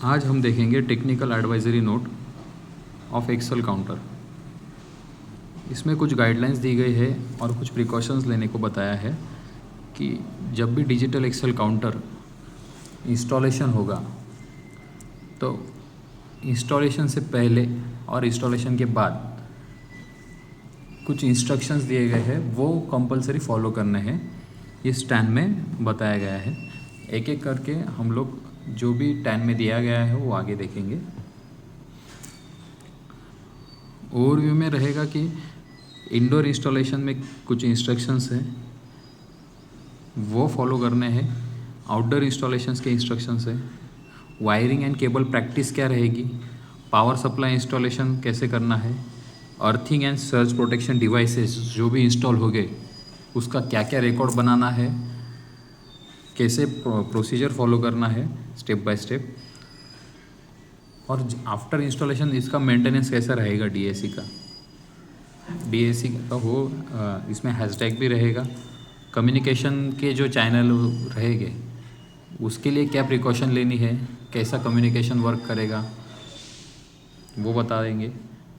आज हम देखेंगे technical advisory note of axle counter. इसमें कुछ गाइडलाइंस दी गई है और कुछ प्रिकॉशंस लेने को बताया है कि जब भी डिजिटल एक्सेल काउंटर इंस्टॉलेशन होगा तो इंस्टॉलेशन से पहले और इंस्टॉलेशन के बाद कुछ इंस्ट्रक्शंस दिए गए हैं, वो कंपलसरी फॉलो करने हैं। इस टैन में बताया गया है। एक एक करके हम लोग जो भी टैन में दिया गया है वो आगे देखेंगे। ओवरव्यू में रहेगा कि इंडोर इंस्टॉलेशन में कुछ इंस्ट्रक्शंस हैं वो फॉलो करने हैं। आउटडोर इंस्टॉलेशंस के इंस्ट्रक्शंस है। वायरिंग एंड केबल प्रैक्टिस क्या रहेगी, पावर सप्लाई इंस्टॉलेशन कैसे करना है, earthing and surge protection devices जो भी इंस्टॉल हो गए उसका क्या क्या रिकॉर्ड बनाना है, कैसे प्रोसीजर फॉलो करना है स्टेप बाय स्टेप, और आफ्टर इंस्टॉलेशन इसका मेंटेनेंस कैसा रहेगा डीएसी का। डीएसी का हो इसमें हैशटैग भी रहेगा। कम्युनिकेशन के जो चैनल रहेंगे उसके लिए क्या प्रिकॉशन लेनी है, कैसा कम्युनिकेशन वर्क करेगा वो बता देंगे,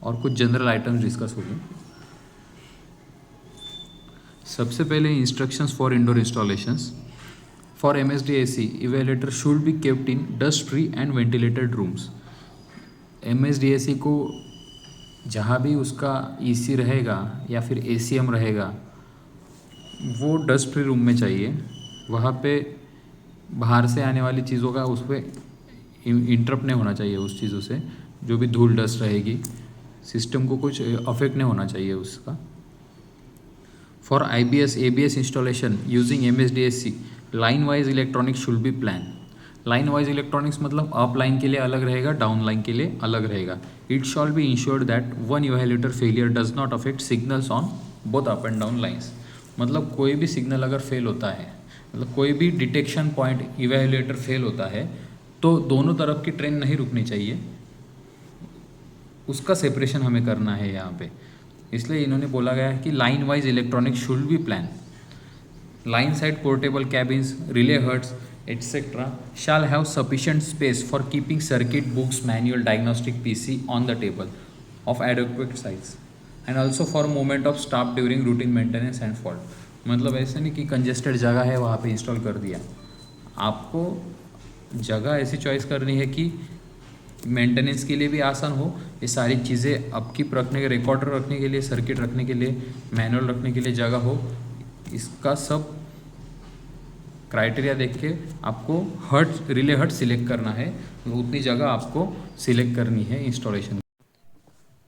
और कुछ जनरल आइटम्स डिस्कस होंगे। सबसे पहले instructions for indoor installations. For MSDAC evaluator should be kept in dust free and ventilated rooms. MSDAC को जहाँ भी उसका ईसी रहेगा या फिर एसीएम रहेगा वो डस्ट फ्री रूम में चाहिए। वहाँ पे बाहर से आने वाली चीज़ों का उस पर इंटरप्ट नहीं होना चाहिए। उस चीज़ों से जो भी धूल डस्ट रहेगी सिस्टम को कुछ अफेक्ट नहीं होना चाहिए उसका। For IBS ABS installation using MSDAC line wise electronics should be plan. Line wise electronics मतलब अप लाइन के लिए अलग रहेगा, डाउन लाइन के लिए अलग रहेगा। It shall be ensured that one evaluator failure does not affect signals on both up and down lines. मतलब कोई भी सिग्नल अगर फेल होता है, मतलब कोई भी डिटेक्शन पॉइंट इवेल्यूएटर फेल होता है तो दोनों तरफ की ट्रेन नहीं रुकनी चाहिए, उसका सेपरेशन हमें करना है यहाँ पे। इसलिए इन्होंने बोला गया है कि line wise electronic should be plan. Line side portable cabins, relay huts etc. shall have sufficient space for keeping circuit books, manual, diagnostic PC on the table of adequate size and also for movement of staff during routine maintenance and fault। मतलब ऐसे नहीं कि congested जगह है वहाँ पे install कर दिया। आपको जगह ऐसी चॉइस करनी है कि मेंटेनेंस के लिए भी आसान हो। ये सारी चीज़ें अपकीप रखने के, रिकॉर्डर रखने के लिए, सर्किट रखने के लिए, मैनुअल रखने के लिए जगह हो, इसका सब क्राइटेरिया देख के आपको हट रिले हट सिलेक्ट करना है। उतनी जगह आपको सिलेक्ट करनी है installation.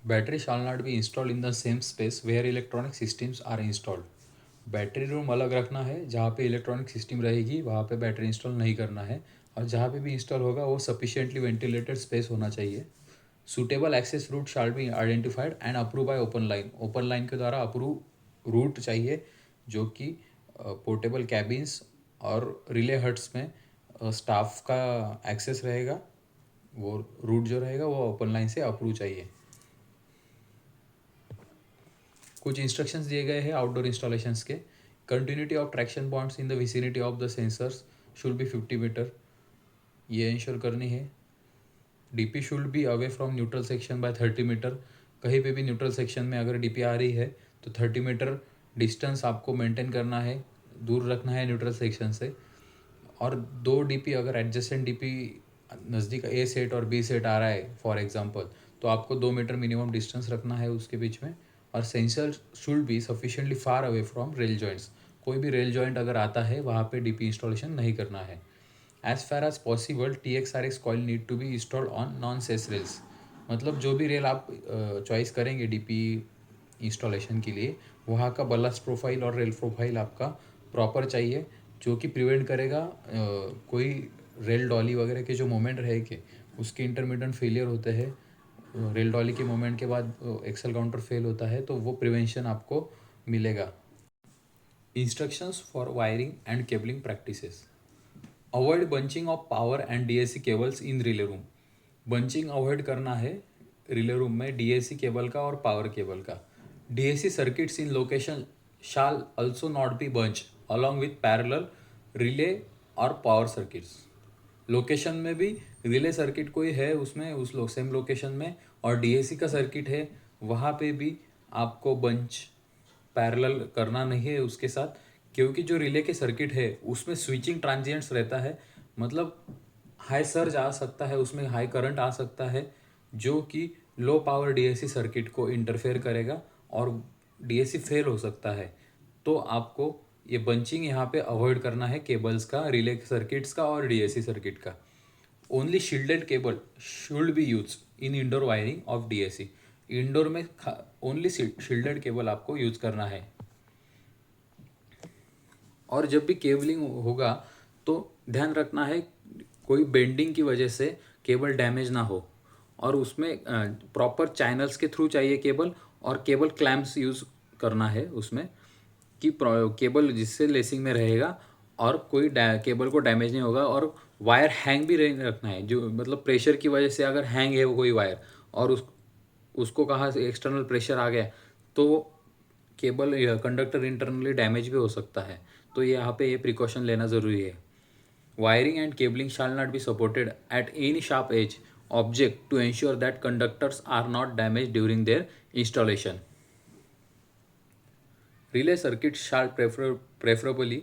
Battery shall not be installed in the same space where electronic systems are installed. Battery room अलग रखना है, जहाँ पे इलेक्ट्रॉनिक सिस्टम रहेगी वहाँ पे बैटरी इंस्टॉल नहीं करना है, और जहाँ पे भी इंस्टॉल होगा वो सफिशिएंटली वेंटिलेटेड स्पेस होना चाहिए। Suitable access route shall be identified and approve by open line. Open line के द्वारा अप्रूव रूट चाहिए जो कि पोर्टेबल कैबिन्स और रिले हट्स में स्टाफ का एक्सेस रहेगा, वो रूट जो रहेगा वो ओपन लाइन से अप्रूव चाहिए। कुछ इंस्ट्रक्शंस दिए गए हैं आउटडोर इंस्टॉलेशंस के। Continuity of traction points in the vicinity of the sensors should be 50 metre, ये इंश्योर करनी है। DP should be away from neutral section by 30 metre. कहीं पे भी न्यूट्रल सेक्शन में अगर डीपी आ रही है तो 30 मीटर डिस्टेंस आपको मेंटेन करना है, दूर रखना है न्यूट्रल सेक्शन से। और दो डीपी अगर एडजेसेंट डीपी नज़दीक ए सेट और बी सेट आ रहा है फॉर एग्जांपल, तो आपको 2 मीटर मिनिमम डिस्टेंस रखना है उसके बीच में। और sensor should be sufficiently far away from rail joints. कोई भी रेल जॉइंट अगर आता है वहाँ पे डीपी इंस्टॉलेशन नहीं करना है। As far as possible TXRX coil need to be installed on non cess rails. मतलब जो भी रेल आप चॉइस करेंगे डीपी इंस्टॉलेशन के लिए, वहाँ का बलास्ट प्रोफाइल और रेल प्रोफाइल आपका प्रॉपर चाहिए, जो कि प्रिवेंट करेगा कोई रेल डॉली वगैरह के जो मोमेंट रहेंगे उसके इंटरमिटेंट फेलियर होते हैं। रेल डॉली के मोमेंट के बाद एक्सेल काउंटर फेल होता है, तो वो प्रिवेंशन आपको मिलेगा। Instructions for wiring and cabling practices. Avoid bunching of power and DAC cables in relay room. Bunching avoid करना है रिले रूम में डीएसी केबल का और पावर केबल का। DAC circuits in location shall also not be bunched along with parallel relay or power circuits। Location में भी relay circuit कोई है उसमें उस सेम लोकेशन में, और डीएसी का सर्किट है वहाँ पे भी आपको बंच पैरेलल करना नहीं है उसके साथ, क्योंकि जो रिले के सर्किट है उसमें स्विचिंग ट्रांजिएंट्स रहता है, मतलब हाई सर्ज आ सकता है उसमें, हाई करंट आ सकता है जो कि लो पावर डीएसी सर्किट को इंटरफेयर करेगा और डीएसी फेल हो सकता है। तो आपको ये बंचिंग यहाँ पे अवॉइड करना है केबल्स का, रिले सर्किट्स का और डीएसी सर्किट का। Only shielded cable should be use in indoor wiring of DAC. Indoor में ओनली शील्डेड केबल आपको यूज करना है। और जब भी केबलिंग होगा तो ध्यान रखना है कोई बेंडिंग की वजह से केबल डैमेज ना हो, और उसमें प्रॉपर चैनल्स के थ्रू चाहिए केबल, और केबल क्लैम्प्स यूज़ करना है उसमें कि केबल जिससे लेसिंग में रहेगा और कोई केबल को डैमेज नहीं होगा। और वायर हैंग भी रखना है, जो मतलब प्रेशर की वजह से अगर हैंग है वो कोई वायर और उसको कहाँ से एक्सटर्नल प्रेशर आ गया तो केबल या कंडक्टर इंटरनली डैमेज भी हो सकता है। तो यहाँ पे ये प्रिकॉशन लेना ज़रूरी है। Wiring and cabling shall not be supported at any sharp edge object to ensure that conductors are not damage during their installation. Relay circuits shall preferably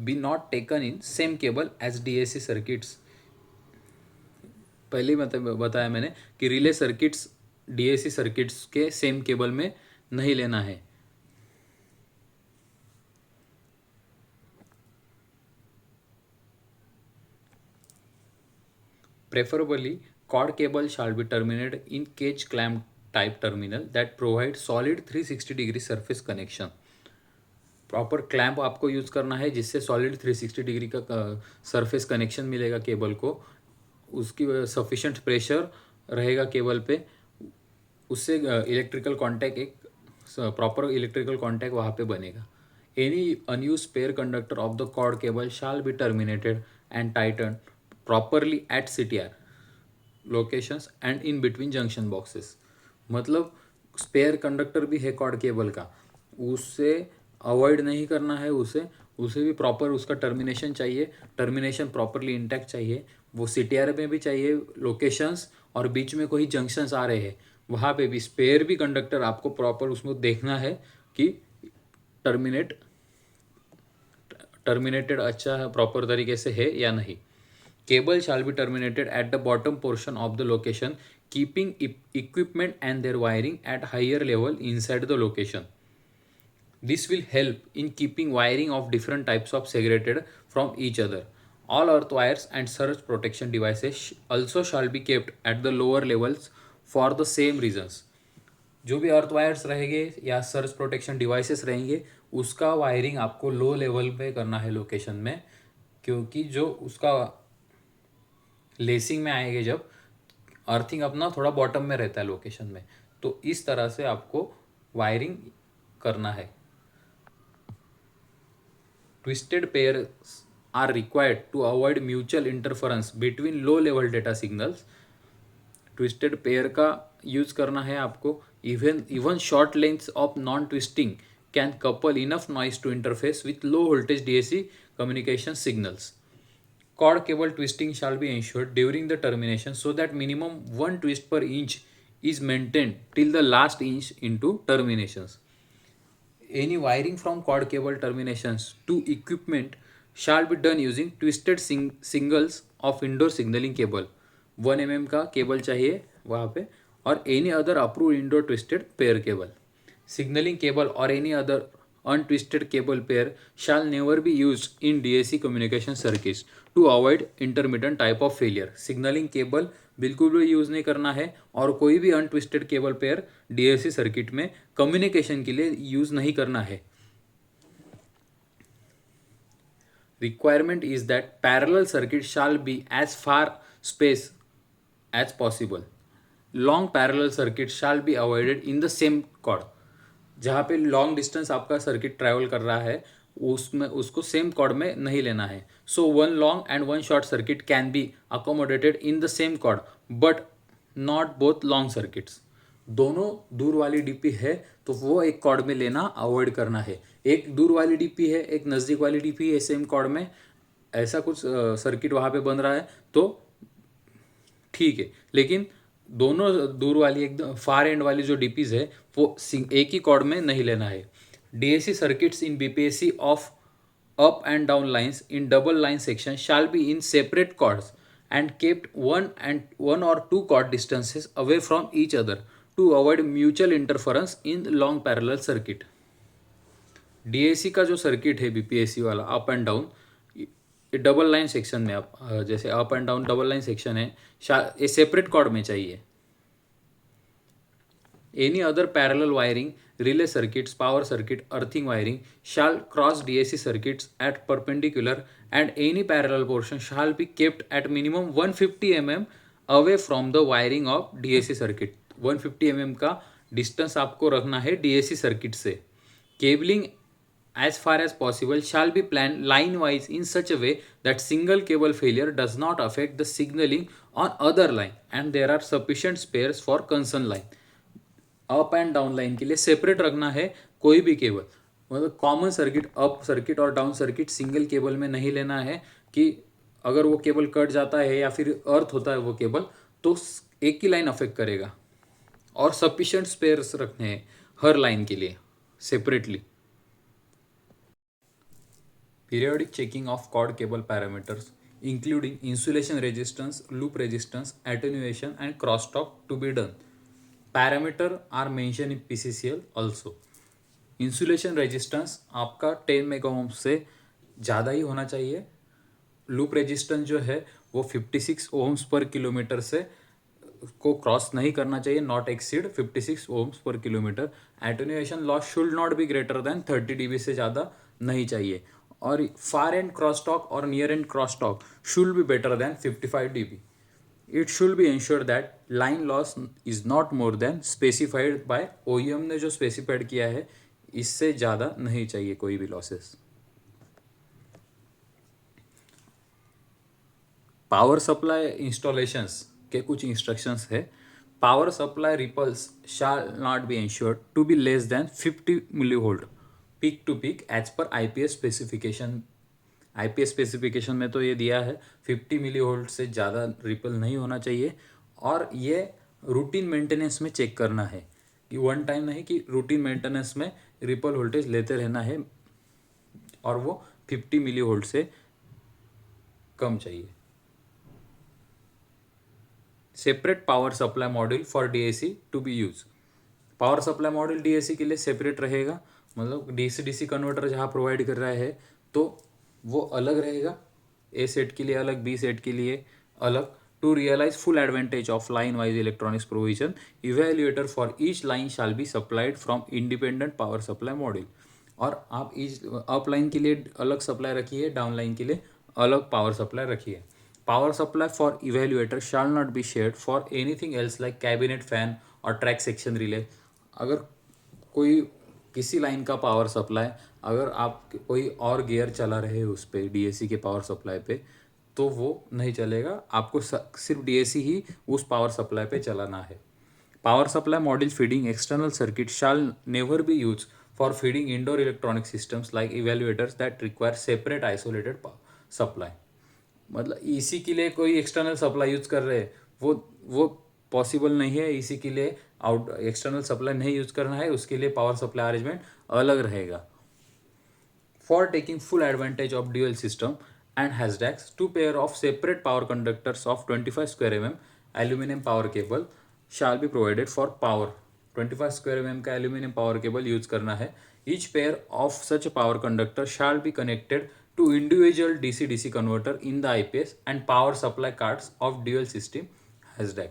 be not taken in same cable as DAC circuits। पहले बताया मैंने कि relay circuits DAC circuits के same cable में नहीं लेना है। Preferably, cord cable shall be terminated in cage clamp type terminal that provide solid 360 degree surface connection। Proper clamp आपको यूज़ करना है जिससे सॉलिड 360 डिग्री का सरफेस कनेक्शन मिलेगा केबल को, उसकी सफिशेंट प्रेशर रहेगा केबल पे, उससे इलेक्ट्रिकल कांटेक्ट एक प्रॉपर इलेक्ट्रिकल कांटेक्ट वहाँ पे बनेगा। Any unused spare conductor of the quad cable shall be terminated and tighten properly at CTR locations and in between junction boxes. मतलब स्पेयर कंडक्टर भी है कॉर्ड केबल का, उससे avoid नहीं करना है, उसे भी प्रॉपर उसका टर्मिनेशन चाहिए, टर्मिनेशन प्रॉपरली इंटैक्ट चाहिए, वो CTR में भी चाहिए लोकेशंस, और बीच में कोई जंक्शंस आ रहे हैं वहाँ पे भी स्पेयर भी कंडक्टर आपको प्रॉपर उसमें देखना है कि टर्मिनेटेड अच्छा है प्रॉपर तरीके से है या नहीं। Cable shall be terminated at the bottom portion of the location keeping equipment and their wiring at higher level inside the location. This will help in keeping wiring of different types of segregated from each other. All earth wires and surge protection devices also shall be kept at the lower levels for the same reasons। जो भी अर्थ wires रहेंगे या surge protection devices रहेंगे उसका wiring आपको low level पे करना है लोकेशन में, क्योंकि जो उसका लेसिंग में आएंगे जब अर्थिंग अपना थोड़ा बॉटम में रहता है लोकेशन में, तो इस तरह से आपको वायरिंग करना है। Twisted pairs are required to avoid mutual interference between low level data signals। Twisted pair का यूज करना है आपको। Even short lengths of non twisting can couple enough noise to interface with low voltage DAC communication signals। Cord cable twisting shall be ensured during the termination so that minimum 1 twist per inch is maintained till the last inch into terminations। Any wiring from cord cable terminations to equipment shall be done using twisted singles of indoor signaling cable। 1 mm का cable चाहिए वहाँ पे, और any other approved indoor twisted pair cable. Signalling cable और any other untwisted cable pair shall never be used in DAC communication circuits to avoid intermittent type of failure। Signalling cable बिल्कुल भी use नहीं करना है, और कोई भी untwisted cable pair DAC circuit में कम्युनिकेशन के लिए यूज़ नहीं करना है। Requirement is that parallel circuit shall be as far space as possible। Long parallel circuit shall be avoided in the same cord। जहाँ पे लॉन्ग डिस्टेंस आपका circuit travel कर रहा है उसमें उसको सेम कॉर्ड में नहीं लेना है। So 1 long and 1 short circuit can be accommodated in the same quad but not both long circuits. दोनों दूर वाली डीपी है तो वो एक कॉर्ड में लेना अवॉइड करना है। एक दूर वाली डीपी है, एक नज़दीक वाली डीपी है सेम कॉर्ड में, ऐसा कुछ सर्किट वहाँ पे बन रहा है तो ठीक है, लेकिन दोनों दूर वाली एकदम फार एंड वाली जो डीपीज है वो एक ही कॉर्ड में नहीं लेना है. DAC circuits in BPSC of up and down lines in double line section shall be in separate chords and kept one or two chord distances away from each other to avoid mutual interference in long parallel circuit. DAC का जो circuit है BPSC वाला up and down, ये double line section में आप जैसे up and down double line section है, ये सेपरेट कॉर्ड में चाहिए. Any other parallel wiring, relay circuits, power circuit, earthing wiring shall cross DAC circuits at perpendicular and any parallel portion shall be kept at minimum 150 mm away from the wiring of DAC circuit. 150 mm का distance आपको रखना है DAC circuit से. Cabling as far as possible shall be planned line wise in such a way that single cable failure does not affect the signaling on other line and there are sufficient spares for concerned line. Up and down line के लिए separate रखना है कोई भी cable, मतलब common circuit up circuit और down circuit single cable में नहीं लेना है कि अगर वो केबल कट जाता है या फिर अर्थ होता है वो केबल तो एक ही लाइन अफेक्ट करेगा. और सफिशिएंट स्पेयर्स रखने हैं हर लाइन के लिए separately. Periodic checking of quad cable parameters including insulation resistance, loop resistance, attenuation and crosstalk to be done. Parameter are mention in PCCL also. Insulation resistance आपका 10 mega ohm से ज़्यादा ही होना चाहिए. Loop resistance जो है वो 56 ओम्स पर kilometre से को क्रॉस नहीं करना चाहिए, नॉट एक्सीड 56 ओम्स पर kilometre. Attenuation loss should not be greater than 30 dB से ज़्यादा नहीं चाहिए. और फार एंड क्रॉस टॉक और near and cross talk should be better than 55 dB. It should be ensured that line loss is not more than specified by OEM ने जो specified किया है इससे ज़्यादा नहीं चाहिए कोई भी लॉसेस. पावर सप्लाई इंस्टॉलेशंस के कुछ इंस्ट्रक्शंस है. Power supply ripples shall not be ensured to be less than 50 millivolt peak to peak as per IPS specification. IPS specification में तो ये दिया है 50 मिलीवोल्ट से ज़्यादा रिपल नहीं होना चाहिए. और ये रूटीन मेंटेनेंस में चेक करना है कि वन टाइम नहीं, कि रूटीन मेंटेनेंस में रिपल वोल्टेज लेते रहना है और वो 50 मिलीवोल्ट से कम चाहिए. Separate power supply module for DAC to be use. Power supply module DAC के लिए सेपरेट रहेगा, मतलब DC-DC कन्वर्टर जहाँ प्रोवाइड कर रहा है तो वो अलग रहेगा. A सेट के लिए अलग, B सेट के लिए अलग. To realise full advantage of line wise electronics provision, evaluator for each line shall be supplied from independent power supply module. और आप ईच अप लाइन के लिए अलग सप्लाई रखिए, डाउन लाइन के लिए अलग पावर सप्लाई रखिए. Power supply for evaluator shall not be shared for anything else like cabinet fan और ट्रैक सेक्शन रिले. अगर कोई किसी लाइन का पावर सप्लाई अगर आप कोई और गियर चला रहे हो उस पर DAC के पावर सप्लाई पे तो वो नहीं चलेगा. आपको सिर्फ DAC ही उस पावर सप्लाई पे चलाना है. Power supply module feeding external circuit shall never be use for feeding indoor electronic systems like evaluators that require separate isolated supply. मतलब EC के लिए कोई एक्सटर्नल सप्लाई यूज कर रहे हैं वो पॉसिबल नहीं है. EC के लिए एक्सटर्नल सप्लाई नहीं यूज करना है, उसके लिए पावर सप्लाई अरेंजमेंट अलग रहेगा. For taking full advantage of dual system and HASDACs, two pair of separate power conductors of 25 square mm aluminum power cable shall be provided for power. 25 square mm का aluminum power cable use करना है. Each pair of such a power conductor shall be connected to individual DC-DC converter in the IPS and power supply cards of dual system HASDAC.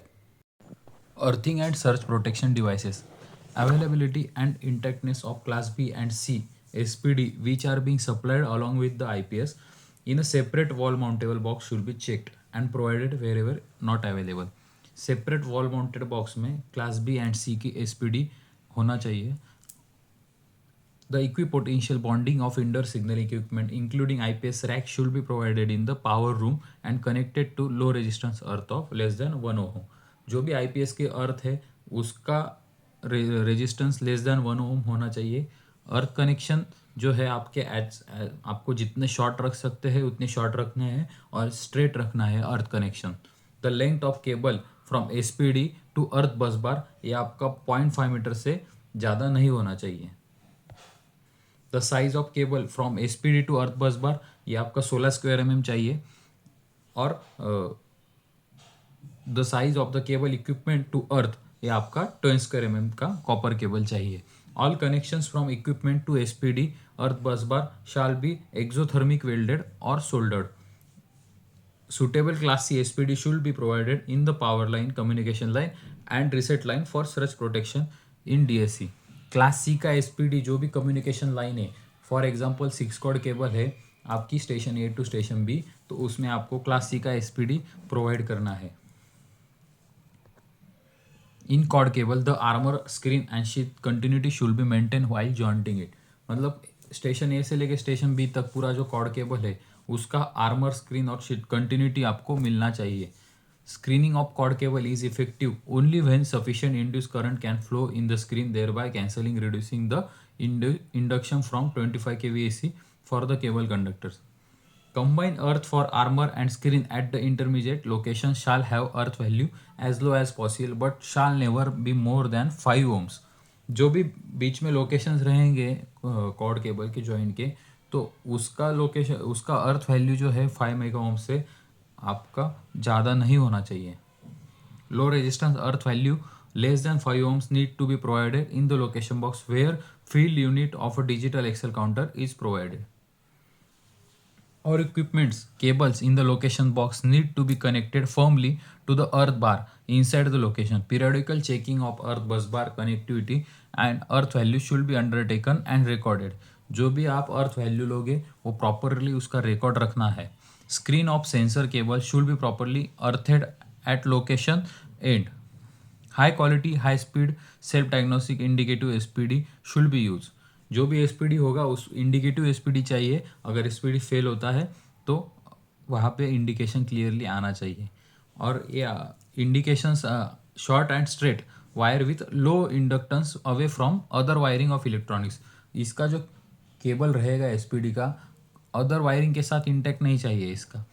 Earthing and surge protection devices. Availability and intactness of class B and C SPD which are being supplied along with the IPS in a separate wall mountable box should be checked and provided wherever not available. Separate wall mounted box में class B and C की SPD होना चाहिए. The equipotential bonding of indoor signal equipment including IPS rack should be provided in the power room and connected to low resistance earth of less than 1 ohm. जो भी IPS के अर्थ है उसका resistance less than 1 ohm होना चाहिए. अर्थ connection जो है आपके आपको जितने शॉर्ट रख सकते हैं उतने शॉर्ट रखने हैं और स्ट्रेट रखना है earth connection. The length of cable from SPD to earth bus bar ये आपका 0.5 मीटर से ज़्यादा नहीं होना चाहिए। The size of cable from SPD to earth bus bar ये आपका 16 स्क्वायर चाहिए। और the size of the cable equipment to earth ये आपका 10 स्क्वायर का कॉपर केबल चाहिए। All connections from equipment to SPD earth bus bar shall be exothermic welded और soldered. Suitable Class C SPD should be provided in the power line, communication line and reset line for surge protection in DSC. Class C का SPD जो भी communication line है, for example 6 quad cable है आपकी station A to station B, तो उसमें आपको class C का एसपीडी प्रोवाइड करना है। In cord cable the armour screen and sheath continuity should be maintain while jointing it. मतलब स्टेशन ए से लेके स्टेशन बी तक पूरा जो कॉर्ड केबल है उसका आर्मर स्क्रीन और शीट कंटिन्यूटी आपको मिलना चाहिए। Screening of quad cable is effective only when sufficient induce current can flow in the screen, thereby cancelling reducing the induction from 25 kV AC for the cable conductors. Combine earth for armor and screen at the intermediate location shall have earth value as low as possible but shall never be more than 5 ohms. जो भी बीच में locations रहेंगे cord cable के joint के, तो उसका location उसका अर्थ value जो है 5 मेगा ओम से आपका ज़्यादा नहीं होना चाहिए। Low resistance earth value less than 5 ohms need to be provided in the location box where field unit of a digital Excel counter is provided. Or equipments cables in the location box need to be connected firmly to the earth bar inside the location. Periodical checking of earth bus bar connectivity and earth value should be undertaken and recorded. जो भी आप अर्थ value लोगे वो properly उसका record रखना है। Screen of sensor cable should be properly earthed at location end. High quality high speed self diagnostic indicative SPD should be use. जो भी एसपीडी होगा उस इंडिकेटिव एसपीडी चाहिए। अगर एसपीडी फेल होता है तो वहाँ पे इंडिकेशन क्लियरली आना चाहिए। और ये indications short and straight wire with low inductance away from other wiring of electronics. इसका जो केबल रहेगा एसपीडी का अदर वायरिंग के साथ इंटैक्ट नहीं चाहिए इसका।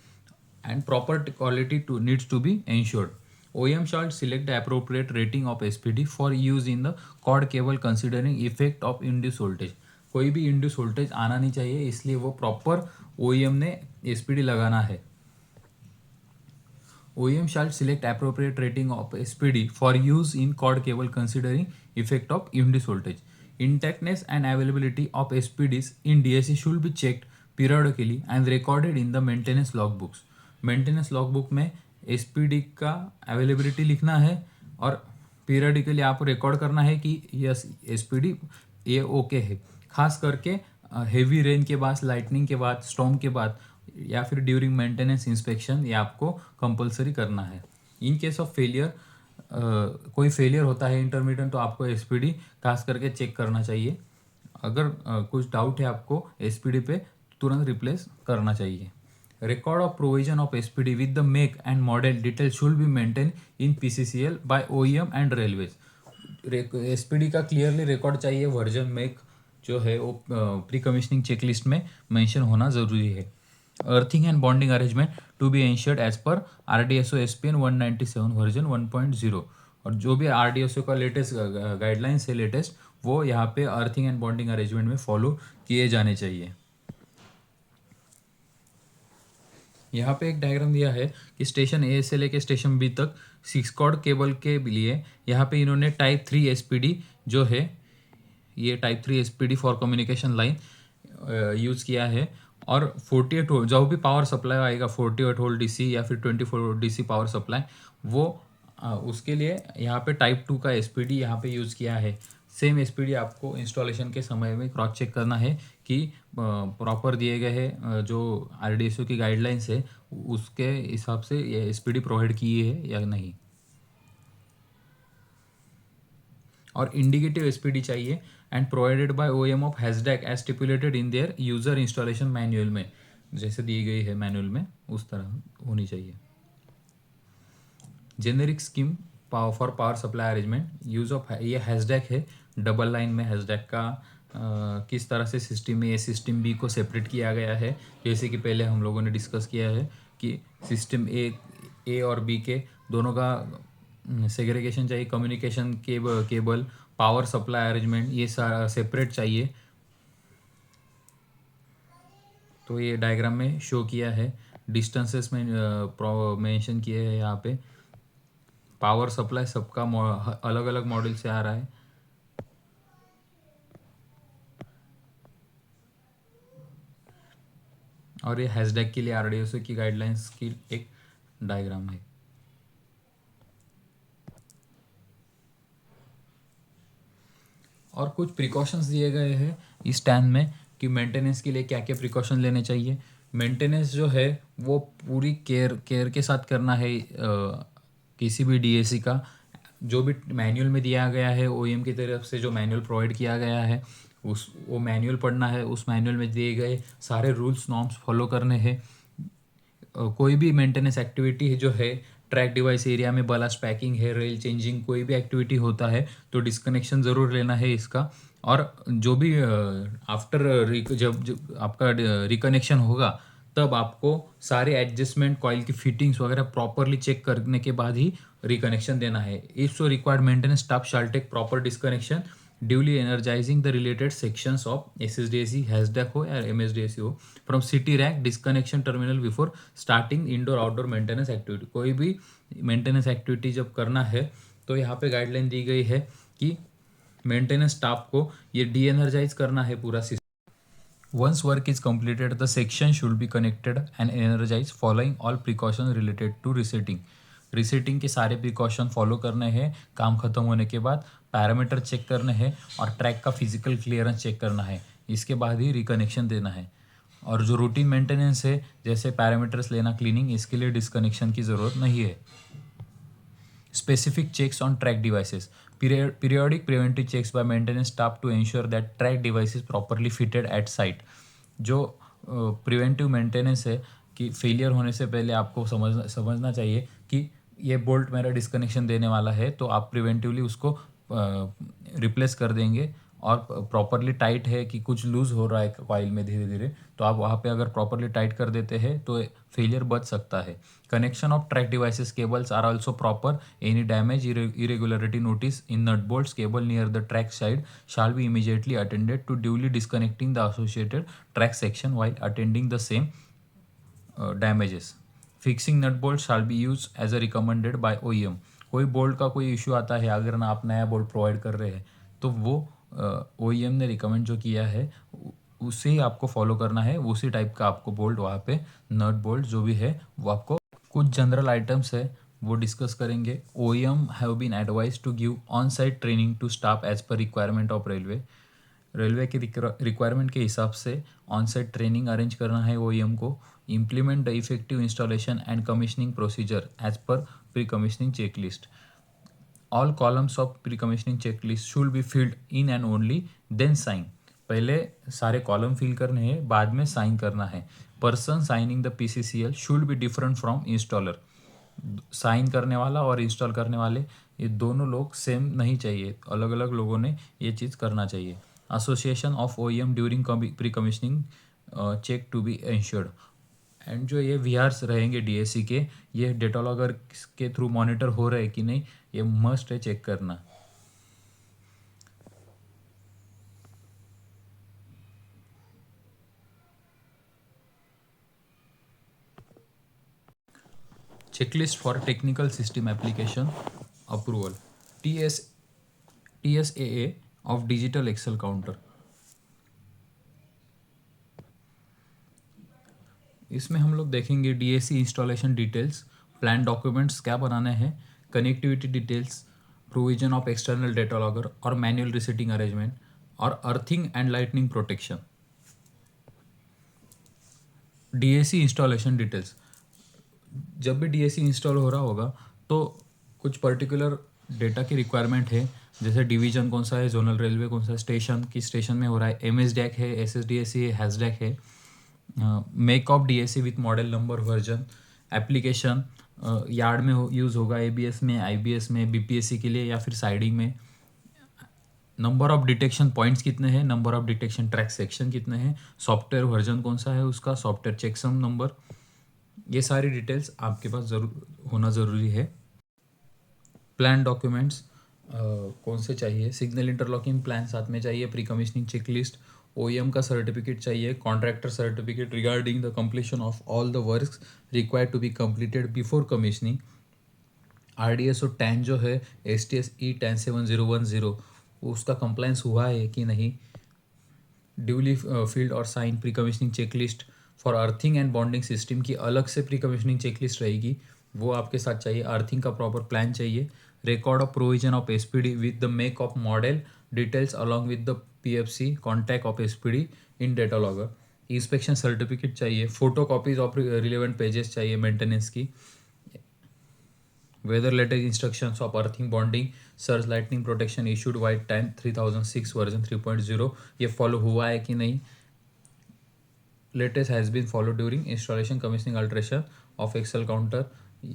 And proper quality too needs to be ensured. OEM shall select the appropriate rating of SPD for use in the cord cable considering effect of induced voltage. कोई भी induced voltage आना नहीं चाहिए, इसलिए वो प्रॉपर OEM ने SPD लगाना है। OEM shall select appropriate rating of SPD for use in cord cable considering effect of induced voltage. Intactness and availability of SPDs in DAC should be checked periodically and recorded in the maintenance logbooks. Maintenance logbook में SPD का availability लिखना है और periodically आपको record करना है कि yes SPD ये ओके है। खास करके हेवी रेन के बाद, लाइटनिंग के बाद, स्टॉर्म के बाद या फिर ड्यूरिंग मेंटेनेंस इंस्पेक्शन ये आपको कंपलसरी करना है। इन केस ऑफ फेलियर कोई फेलियर होता है इंटरमीडिएट तो आपको एसपीडी खास करके चेक करना चाहिए। अगर कुछ डाउट है आपको एसपीडी पे तुरंत रिप्लेस करना चाहिए। Record of provision of SPD with the make and model detail should be maintained in PCCL by OEM and railways. SPD का क्लियरली रिकॉर्ड चाहिए, वर्जन मेक जो है वो प्री कमीशनिंग चेकलिस्ट में मेंशन होना ज़रूरी है। Earthing and bonding arrangement to be ensured as per RDSO SPN 197 version 1.0। और जो भी RDSO का लेटेस्ट गाइडलाइंस है लेटेस्ट, वो यहाँ पे अर्थिंग एंड बॉन्डिंग अरेंजमेंट में फॉलो किए जाने चाहिए। यहाँ पे एक डायग्राम दिया है कि स्टेशन ए से लेके स्टेशन बी तक 6 कॉर्ड केबल के लिए यहाँ पे इन्होंने टाइप 3 एसपीडी जो है ये type 3 SPD for communication line use किया है। और 48 वोल्ट जो भी पावर सप्लाई आएगा 48 वोल्ट डीसी या फिर 24 वोल्ट डीसी पावर सप्लाई, वो उसके लिए यहाँ पे टाइप 2 का एसपीडी यहाँ पे यूज़ किया है। सेम एसपीडी आपको इंस्टॉलेशन के समय में क्रॉस चेक करना है कि प्रॉपर दिए गए हैं जो RDSO की गाइडलाइंस है उसके हिसाब से ये एसपीडी प्रोवाइड किए है या नहीं। और इंडिकेटिव एसपीडी चाहिए and provided by OEM of हैजडैक as stipulated in their user installation manual में, जैसे दी गई है मैनुअल में उस तरह होनी चाहिए। Generic scheme for power supply arrangement use of ये हैजडैक है, डबल लाइन में हैजडैक का किस तरह से सिस्टम ए सिस्टम बी को सेपरेट किया गया है। जैसे कि पहले हम लोगों ने डिस्कस किया है कि सिस्टम ए और बी के दोनों का सेग्रीगेशन चाहिए, communication cable, power supply arrangement ये सारा सेपरेट चाहिए। तो ये डायग्राम में शो किया है, डिस्टेंसेस में मेंशन किए हैं यहाँ पे। पावर सप्लाई सबका अलग अलग मॉडल से आ रहा है। और ये हैशटैग के लिए आरडीएसओ की गाइडलाइंस की एक डायग्राम है। और कुछ प्रिकॉशंस दिए गए हैं इस टैन में कि मेंटेनेंस के लिए क्या क्या प्रिकॉशन लेने चाहिए। मेंटेनेंस जो है वो पूरी केयर के साथ करना है। किसी भी डीएसी का जो भी मैनुअल में दिया गया है, ओईएम की तरफ से जो मैनुअल प्रोवाइड किया गया है वो मैनुअल पढ़ना है। उस मैनुअल में दिए गए सारे रूल्स नॉर्म्स फॉलो करने हैं। कोई भी मेंटेनेंस एक्टिविटी जो है, ट्रैक डिवाइस एरिया में बलास्ट पैकिंग है, रेल चेंजिंग, कोई भी एक्टिविटी होता है तो डिस्कनेक्शन ज़रूर लेना है इसका। और जो भी आफ्टर जब आपका रिकनेक्शन होगा तब आपको सारे एडजस्टमेंट कॉइल की फिटिंग्स वगैरह प्रॉपरली चेक करने के बाद ही रिकनेक्शन देना है। If so required maintenance staff shall take proper disconnection duly energizing the related sections of SSDAC, HASDAC हो या MSDAC हो from city rack disconnection terminal before starting indoor outdoor maintenance activity। कोई भी मेंटेनेंस एक्टिविटी जब करना है तो यहाँ पे गाइडलाइन दी गई है कि मेंटेनेंस स्टाफ को ये डी एनर्जाइज करना है पूरा system. Once work is completed, the section should be connected and energized following all precautions related to resetting। Resetting के सारे प्रिकॉशन फॉलो करने हैं काम खत्म होने के बाद, पैरामीटर चेक करने हैं और ट्रैक का फिजिकल क्लियरेंस चेक करना है। इसके बाद ही रिकनेक्शन देना है। और जो रूटीन मेंटेनेंस है जैसे पैरामीटर्स लेना, क्लीनिंग, इसके लिए डिस्कनेक्शन की ज़रूरत नहीं है। Specific checks on track devices. Periodic preventive checks by maintenance staff to ensure that track device is properly fitted at site। जो प्रिवेंटिव मेंटेनेंस है कि फेलियर होने से पहले आपको समझना चाहिए कि ये बोल्ट मेरा डिस्कनेक्शन देने वाला है, तो आप प्रिवेंटिवली उसको रिप्लेस कर देंगे। और प्रॉपरली टाइट है कि कुछ लूज़ हो रहा है कॉइल में धीरे धीरे, तो आप वहाँ पे अगर प्रॉपरली टाइट कर देते हैं तो फेलियर बच सकता है। Connection of track devices cables are also proper. Any damage irregularity notice in nut bolts cable near the track side shall be immediately attended to duly disconnecting the associated track section while attending the same damages। Fixing nut bolt shall be use as a recommended by OEM. कोई bolt का कोई issue आता है, अगर ना आप नया bolt provide कर रहे हैं तो वो ओईएम ने रिकमेंड जो किया है उसे ही आपको फॉलो करना है। उसी टाइप का आपको बोल्ट वहाँ पे नट बोल्ट जो भी है वो आपको। कुछ जनरल आइटम्स है वो डिस्कस करेंगे। OEM have been advise to give on site training to staff as per requirement of railway की रिक्वायरमेंट के हिसाब से ऑन साइट ट्रेनिंग अरेंज करना है ओईएम को। Implement the effective installation and commissioning procedure as per pre commissioning checklist. All columns of pre commissioning checklist should be filled in and only then sign. पहले सारे column fill करने हैं, बाद में sign करना है। Person signing the PCCL should be different from installer. Sign करने वाला और इंस्टॉल करने वाले ये दोनों लोग सेम नहीं चाहिए, अलग अलग लोगों ने ये चीज़ करना चाहिए। Association of OEM during pre commissioning check to be ensured. And जो ये VRs रहेंगे DAC के, ये डेटालॉगर के थ्रू मॉनिटर हो रहे हैं कि नहीं, ये मस्ट है चेक करना। Checklist for technical system application approval. TSAA of digital axle counter. इसमें हम लोग देखेंगे DAC installation details, plan documents क्या बनाने हैं, connectivity details, provision of external data logger और मैनुअल रिसेटिंग अरेंजमेंट और earthing and lightning protection. DAC installation details. जब भी DAC इंस्टॉल हो रहा होगा तो कुछ पर्टिकुलर डेटा की रिक्वायरमेंट है, जैसे डिवीजन कौन सा है, जोनल रेलवे कौन सा है, स्टेशन किस स्टेशन में हो रहा है, MSDAC है, SSDAC है, HASDAC है, make of DAC with model number version, application yard में यूज़ होगा, ABS में, IBS में, BPSC के लिए या फिर साइडिंग में, नंबर ऑफ डिटेक्शन पॉइंट्स कितने हैं, number of detection track section कितने हैं, सॉफ्टवेयर वर्जन कौन सा है उसका, सॉफ्टवेयर चेकसम नंबर, ये सारी डिटेल्स आपके पास जरूर होना ज़रूरी है। प्लान डॉक्यूमेंट्स कौन से चाहिए, सिग्नल इंटरलॉकिंग प्लान साथ में चाहिए, प्री कमीशनिंग चेकलिस्ट, ओईएम का सर्टिफिकेट चाहिए, contractor certificate regarding the completion of all the works required to be completed before commissioning. RDSO 10 जो है STS E107010 उसका कंप्लायंस हुआ है कि नहीं, ड्यूली फील्ड और sign pre commissioning checklist for earthing and bonding system की अलग से प्री कमीशनिंग चेकलिस्ट रहेगी, वो आपके साथ चाहिए। अर्थिंग का प्रॉपर प्लान चाहिए, record of provision of SPD with the make of model details along with the PFC contact of SPD in data logger, inspection certificate चाहिए, photo copies of relevant pages चाहिए maintenance की, whether latest instructions of earthing bonding surge lightning protection issued vide 10 3006 version 3.0 ये follow हुआ है कि नहीं, latest has been follow during installation commissioning alteration of axle counter,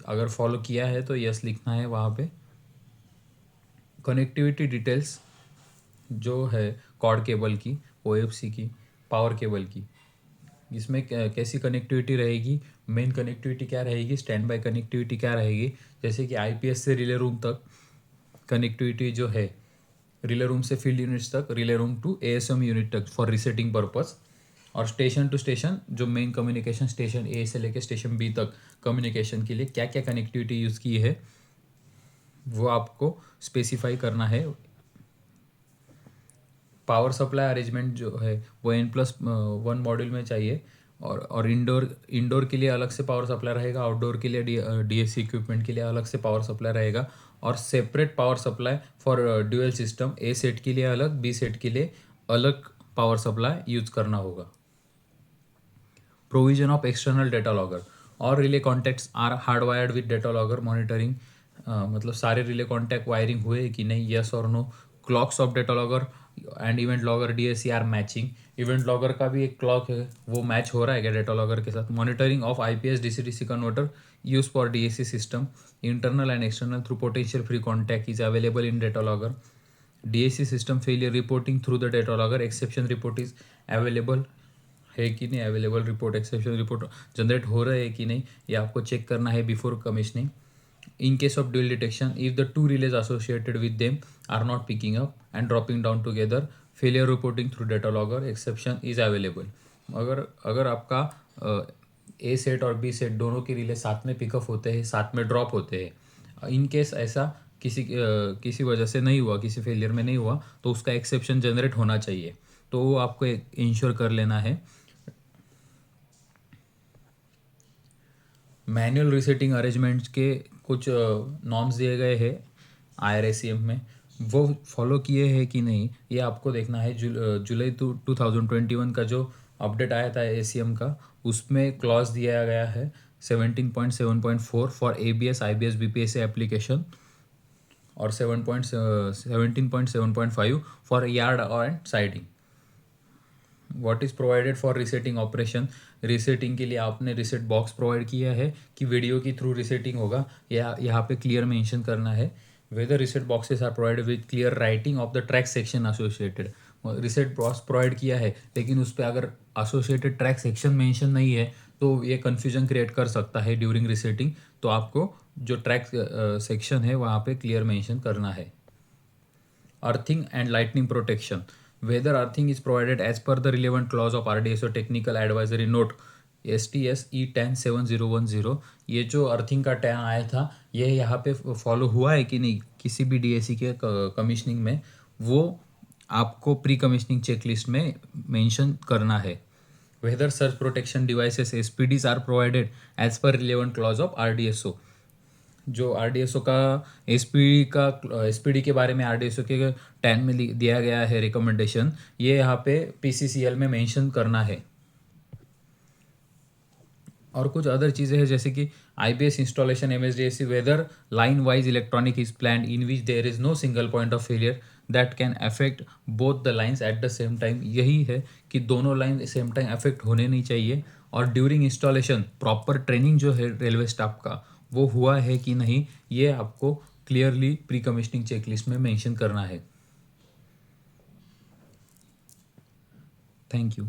अगर follow किया है तो यस लिखना है वहाँ पे। कनेक्टिविटी डिटेल्स जो है कॉर्ड केबल की, OFC की, पावर केबल की, इसमें कैसी कनेक्टिविटी रहेगी, मेन कनेक्टिविटी क्या रहेगी, स्टैंड बाय कनेक्टिविटी क्या रहेगी, जैसे कि IPS से रिले रूम तक कनेक्टिविटी जो है, रिले रूम से फील्ड यूनिट्स तक, relay room to ASM unit तक फॉर रीसेटिंग पर्पस, और स्टेशन टू स्टेशन जो मेन कम्युनिकेशन स्टेशन A से लेके स्टेशन B तक कम्युनिकेशन के लिए क्या क्या कनेक्टिविटी यूज़ की है वो आपको स्पेसिफाई करना है। पावर सप्लाई अरेंजमेंट जो है वो N+1 मॉड्यूल में चाहिए, और इंडोर के लिए अलग से पावर सप्लाई रहेगा, आउटडोर के लिए DAC इक्विपमेंट के लिए अलग से पावर सप्लाई रहेगा, और separate power supply for dual system, A set के लिए अलग, B सेट के लिए अलग पावर सप्लाई यूज करना होगा। Provision of external data logger, और relay contacts are hardwired with data logger monitoring, मतलब सारे रिले कॉन्टैक्ट वायरिंग हुए कि नहीं, यस और no. Clocks of data logger and event logger DAC are matching, event logger का भी एक क्लॉक है वो मैच हो रहा है क्या डेटा लॉगर के साथ। Monitoring of IPS DC-DC converter use for DAC system, internal and external through potential free contact is available in data logger. DAC system failure reporting through the data logger, exception report is available है कि नहीं, available report, exception report generate हो रहा है कि नहीं, ये आपको चेक करना है before commissioning. In case of dual detection, if the two relays associated with them are not picking up and dropping down together, failure reporting through data logger, exception is available. अगर आपका A set और B set दोनों के relay साथ में pickup होते हैं, साथ में ड्रॉप होते हैं, इन केस ऐसा किसी वजह से नहीं हुआ, किसी फेलियर में नहीं हुआ, तो उसका एक्सेप्शन जनरेट होना चाहिए, तो वो आपको इंश्योर कर लेना है। मैनुअल रीसेटिंग अरेंजमेंट्स के कुछ नॉर्म्स दिए गए हैं IRACM में, वो फॉलो किए हैं कि नहीं ये आपको देखना है। जुलाई 2021 का जो अपडेट आया था ACM का, उसमें क्लॉज दिया गया है 17.7.4 for ABS IBS BPSA application, और 17.7.5 for yard and siding. What is provided for resetting operation, resetting के लिए आपने रीसेट बॉक्स प्रोवाइड किया है कि वीडियो की थ्रू रीसेटिंग होगा, या यहाँ पे क्लियर मेंशन करना है। Whether reset boxes are provided with clear writing of the track section associated, reset box provide किया है लेकिन उस पर अगर एसोसिएटेड ट्रैक सेक्शन मेंशन नहीं है तो ये कन्फ्यूजन क्रिएट कर सकता है ड्यूरिंग रीसेटिंग, तो आपको जो ट्रैक सेक्शन है वहाँ पे क्लियर मेंशन करना है। Earthing and lightning protection, whether earthing is provided as per the relevant clause of RDSO technical advisory note STS E107010, ये जो अर्थिंग का टैन आया था ये यहाँ पे फॉलो हुआ है कि नहीं किसी भी DAC के कमीशनिंग में, वो आपको प्री कमीशनिंग चेकलिस्ट में मेंशन करना है। whether such protection devices SPDs are provided as per relevant clause of RDSO, जो RDSO का SPD के बारे में RDSO के 10 में दिया गया है रिकमेंडेशन, ये यहाँ पे PCCL में मेंशन करना है। और कुछ अदर चीज़ें हैं जैसे कि IBS installation MSDAC, whether line wise electronic is plan in which there is no single point of failure that can affect both the lines at the same time, यही है कि दोनों लाइन सेम टाइम अफेक्ट होने नहीं चाहिए। और during installation proper training जो है रेलवे स्टाफ का वो हुआ है कि नहीं, ये आपको क्लियरली प्री कमीशनिंग चेकलिस्ट में मेंशन करना है। Thank you.